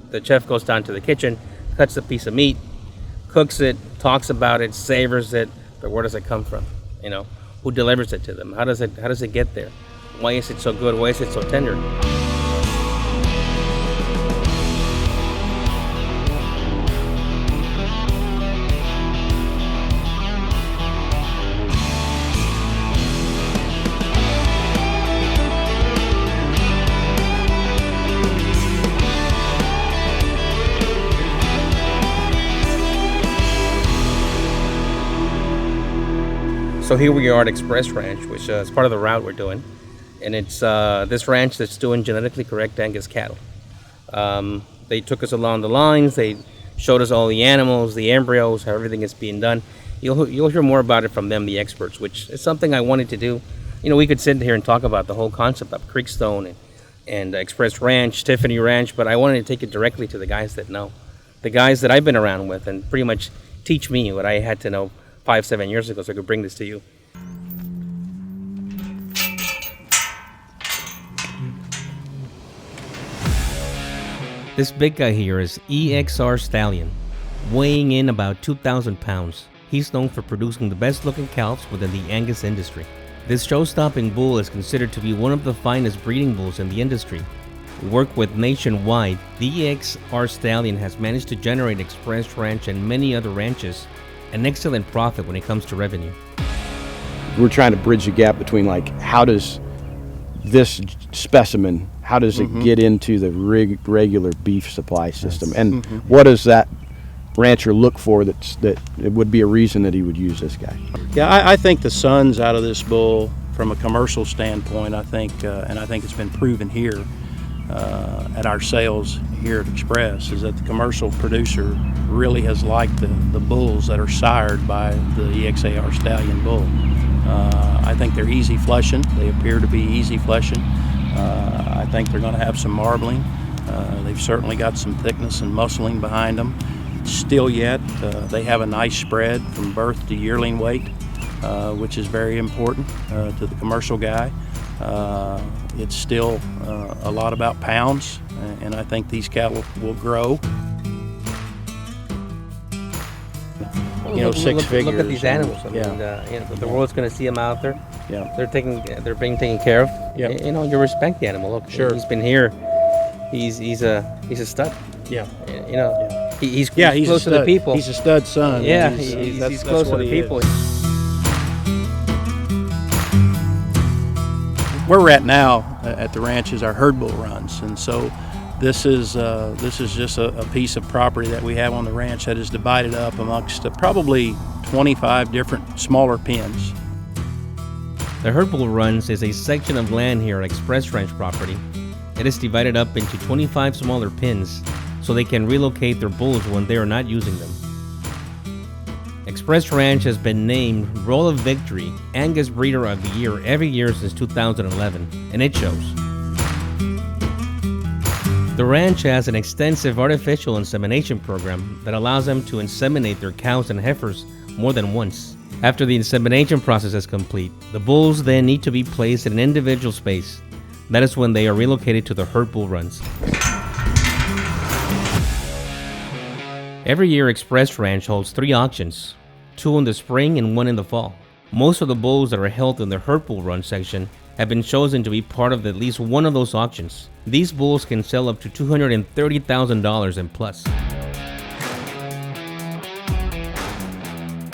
the chef goes down to the kitchen, cuts a piece of meat, cooks it, talks about it, savors it, but where does it come from? You know, who delivers it to them? How does it get there? Why is it so good? Why is it so tender? So here we are at Express Ranch, which is part of the route we're doing. And it's this ranch that's doing genetically correct Angus cattle. They took us along the lines. They showed us all the animals, the embryos, how everything is being done. You'll hear more about it from them, the experts, which is something I wanted to do. You know, we could sit here and talk about the whole concept of CREEKSTONE and Express Ranch, Tiffany Ranch, but I wanted to take it directly to the guys that know. The guys that I've been around with and pretty much teach me what I had to know 5-7 years ago so I could bring this to you. This big guy here is EXR Stallion, weighing in about 2,000 pounds. He's known for producing the best looking calves within the Angus industry. This show-stopping bull is considered to be one of the finest breeding bulls in the industry. Worked with nationwide, the EXR Stallion has managed to generate Express Ranch and many other ranches an excellent profit when it comes to revenue. We're trying to bridge the gap between, like, how does this specimen, how does it get into the regular beef supply system, and what does that rancher look for that it would be a reason that he would use this guy? Yeah, I think the sun's out of this bull from a commercial standpoint. I think, and I think it's been proven here at our sales here at Express, is that the commercial producer really has liked the bulls that are sired by the EXR Stallion bull. I think they're easy flushing. They appear to be easy flushing. I think they're going to have some marbling. They've certainly got some thickness and muscling behind them. Still yet, they have a nice spread from birth to yearling weight, which is very important to the commercial guy. It's still a lot about pounds, and I think these cattle will grow. You know, six figures. Look at these animals. I mean, you know, the world's going to see them out there. Yeah, they're being taken care of. Yeah, you know, you respect the animal. Look, sure. He's been here. He's a stud. Yeah, you know, he's close to the people. He's a stud son. Yeah, he's close to the people. Where we're at now at the ranch is our herd bull runs, and so this is just a piece of property that we have on the ranch that is divided up amongst probably 25 different smaller pens. The herd bull runs is a section of land here at Express Ranch property. It is divided up into 25 smaller pens so they can relocate their bulls when they are not using them. Express Ranch has been named Roll of Victory Angus Breeder of the Year every year since 2011, and it shows. The ranch has an extensive artificial insemination program that allows them to inseminate their cows and heifers more than once. After the insemination process is complete, the bulls then need to be placed in an individual space. That is when they are relocated to the herd bull runs. Every year, Express Ranch holds 3 auctions, 2 in the spring and 1 in the fall. Most of the bulls that are held in the herd bull run section have been chosen to be part of at least one of those auctions. These bulls can sell up to $230,000 and plus.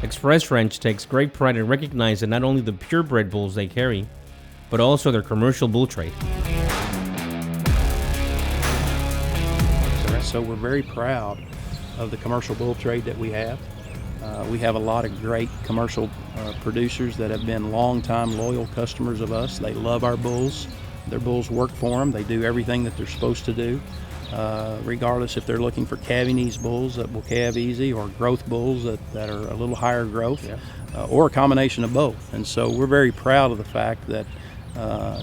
Express Ranch takes great pride in recognizing not only the purebred bulls they carry, but also their commercial bull trade. So we're very proud of the commercial bull trade that we have. We have a lot of great commercial producers that have been long-time loyal customers of us. They love our bulls. Their bulls work for them. They do everything that they're supposed to do, regardless if they're looking for calving ease bulls that will calve easy or growth bulls that are a little higher growth, or a combination of both. And so we're very proud of the fact that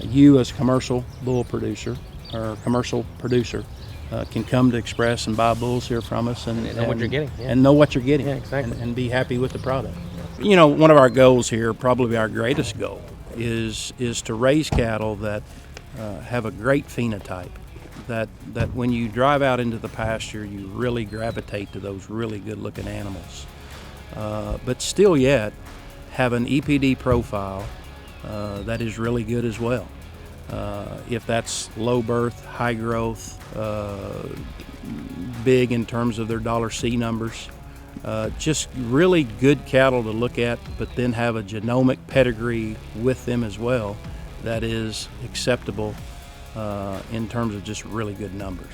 you as a commercial bull producer or commercial producer can come to Express and buy bulls here from us and know what you're getting. Yeah. And know what you're getting. Yeah, exactly. And be happy with the product. You know, one of our goals here, probably our greatest goal, is to raise cattle that have a great phenotype, that when you drive out into the pasture, you really gravitate to those really good-looking animals. But still yet have an EPD profile that is really good as well. If that's low birth, high growth, big in terms of their $C numbers, just really good cattle to look at, but then have a genomic pedigree with them as well that is acceptable in terms of just really good numbers.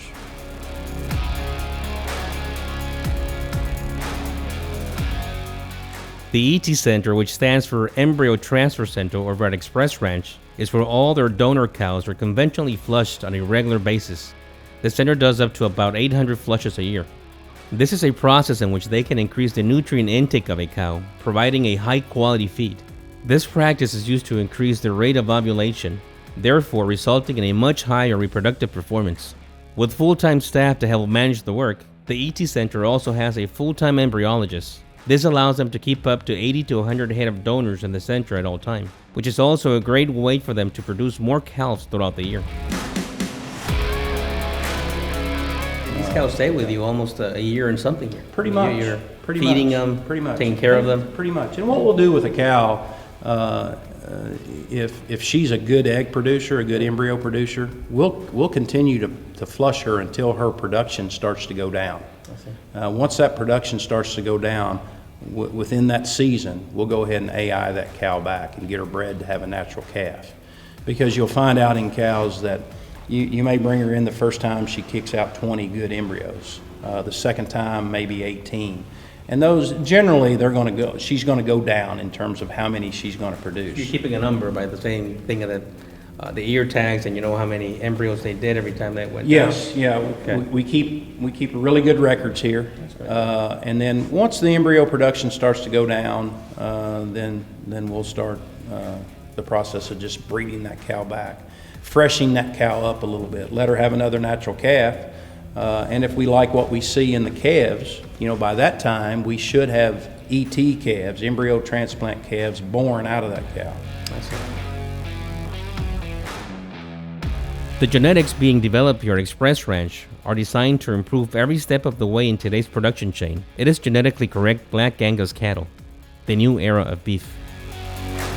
The E.T Center, which stands for Embryo Transfer Center over at Express Ranch, is where all their donor cows are conventionally flushed on a regular basis. The center does up to about 800 flushes a year. This is a process in which they can increase the nutrient intake of a cow, providing a high-quality feed. This practice is used to increase the rate of ovulation, therefore resulting in a much higher reproductive performance. With full-time staff to help manage the work, the E.T Center also has a full-time embryologist. This allows them to keep up to 80 to 100 head of donors in the center at all times, which is also a great way for them to produce more calves throughout the year. These cows stay with you almost a year and something here. Pretty much. You're Pretty feeding much. them, Pretty much. taking care of them. Pretty much. And what we'll do with a cow, if she's a good egg producer, a good embryo producer, we'll continue to flush her until her production starts to go down. Once that production starts to go down, within that season, we'll go ahead and AI that cow back and get her bred to have a natural calf. Because you'll find out in cows that you may bring her in the first time, she kicks out 20 good embryos. The second time, maybe 18. And those, generally, she's going to go down in terms of how many she's going to produce. You're keeping a number by the same thing that the ear tags, and you know how many embryos they did every time that went Yes, down? yeah, Okay. we keep really good records here. And then once the embryo production starts to go down, then we'll start the process of just breeding that cow back, freshening that cow up a little bit, let her have another natural calf. And if we like what we see in the calves, by that time we should have ET calves, embryo transplant calves, born out of that cow. I see. The genetics being developed here at Express Ranch are designed to improve every step of the way in today's production chain. It is genetically correct Black Angus cattle, the new era of beef.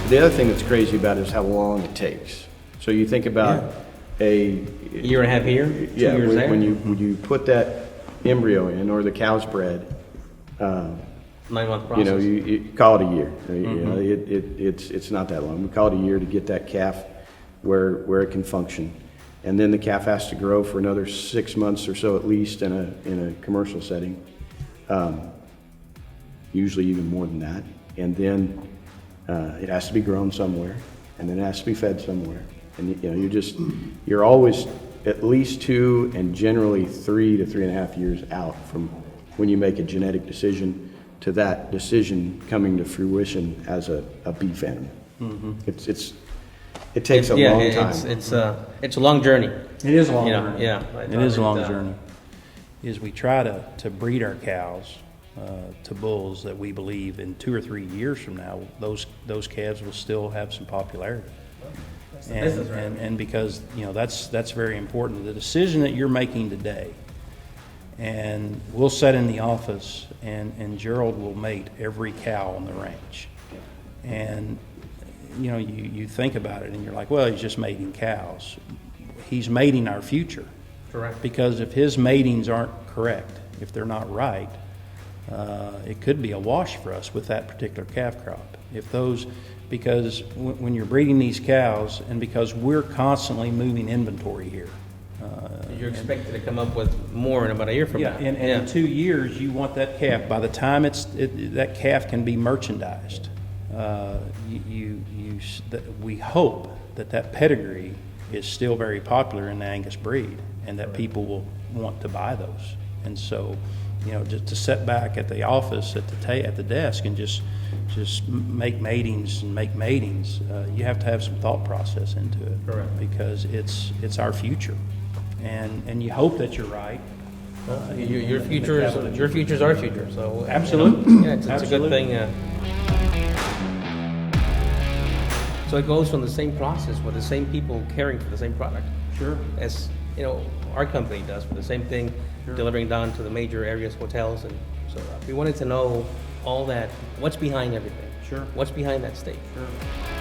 The other thing that's crazy about it is how long it takes. So you think about a Year and a half here, 2 years there. when you put that embryo in, or the cow's bred, 9-month process. you call it a year. It's not that long. We call it a year to get that calf where it can function, and then the calf has to grow for another 6 months or so at least in a commercial setting. Usually even more than that, and then it has to be grown somewhere, and then it has to be fed somewhere. And you're always at least 2 and generally 3 to 3.5 years out from when you make a genetic decision to that decision coming to fruition as a beef animal. Mm-hmm. It takes a long time. It's a long journey. It is a long journey. Yeah, it is a long journey. We try to breed our cows to bulls that we believe in 2 or 3 years from now, those calves will still have some popularity. And because that's very important. The decision that you're making today, and we'll sit in the office and JAROLD will mate every cow on the ranch, and you think about it and you're like, well, he's just mating cows. He's mating our future. Correct. Because if his matings aren't correct, if they're not right, it could be a wash for us with that particular calf crop. Because when you're breeding these cows, and because we're constantly moving inventory here. You're expected to come up with more in about a year from now. And in 2 years, you want that calf. By the time that calf can be merchandised, we hope that pedigree is still very popular in the Angus breed, and that people will want to buy those. And so, just to sit back at the office at the desk and just make matings, you have to have some thought process into it. Correct. Because it's our future, and you hope that you're right. Your future is our future. So absolutely, it's a good thing. So it goes from the same process with the same people caring for the same product. Sure. As our company does for the same thing, delivering down to the major areas, hotels, and so we wanted to know all that, what's behind everything. Sure. What's behind that steak. Sure.